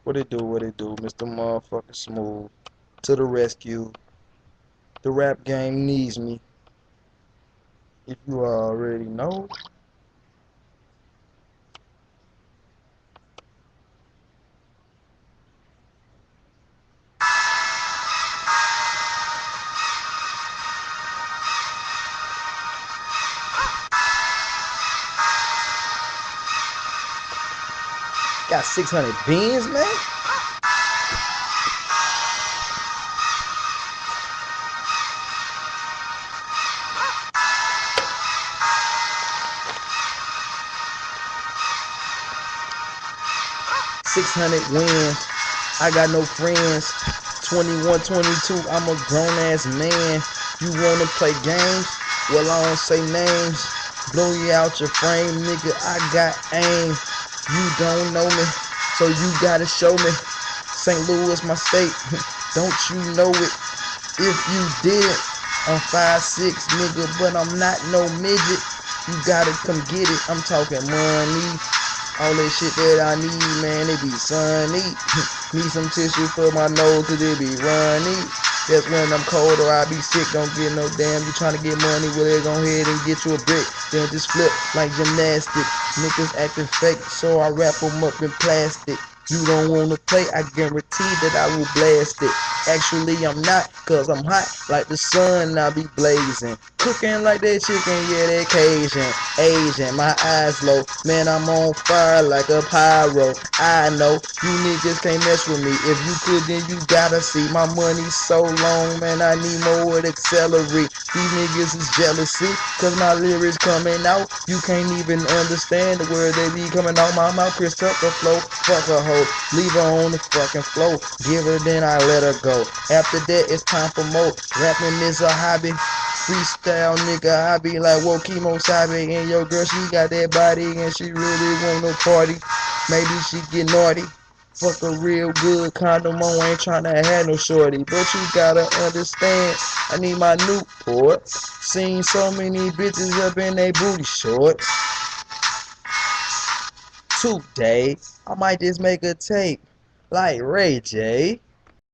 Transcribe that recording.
What it do, Mr. Motherfucking Smooth. To the rescue. The rap game needs me. If you already know. Got 600 beans, man. $600 wins. I got no friends. 21, 22, I'm a grown ass man. You wanna play games? Well, I don't say names. Blow you out your frame, nigga. I got aim. You don't know me, so you gotta show me. St. Louis, my state. Don't you know it? If you did, I'm 5'6", nigga, but I'm not no midget. You gotta come get it. I'm talking money. All that shit that I need, man, it be sunny. Need some tissue for my nose, cause it be runny. That's when I'm cold or I be sick, don't get no damn. You tryna get money, well, they gon' ahead and get you a brick. Then just flip like gymnastics. Niggas acting fake, so I wrap them up in plastic. You don't wanna play, I guarantee that I will blast it. Actually, I'm not, cause I'm hot like the sun, I be blazing. Cooking like that chicken, yeah, that Cajun. Asian, my eyes low, man, I'm on fire like a pyro. I know, you niggas can't mess with me. If you could, then you gotta see. My money so long, man, I need more to accelerate. These niggas is jealousy, cause my lyrics coming out. You can't even understand the word they be coming out my mouth. Chris Tucker flow, fuck a hoe, leave her on the fucking floor. Give her, then I let her go. After that, it's time for more. Rapping is a hobby. Freestyle, nigga, I be like, whoa, Kimo Sabe. And yo, girl, she got that body and she really want no party. Maybe she get naughty. Fuck a real good condom on, ain't tryna have no shorty. But you gotta understand, I need my Newport. Seen so many bitches up in they booty shorts. Today, I might just make a tape like Ray J.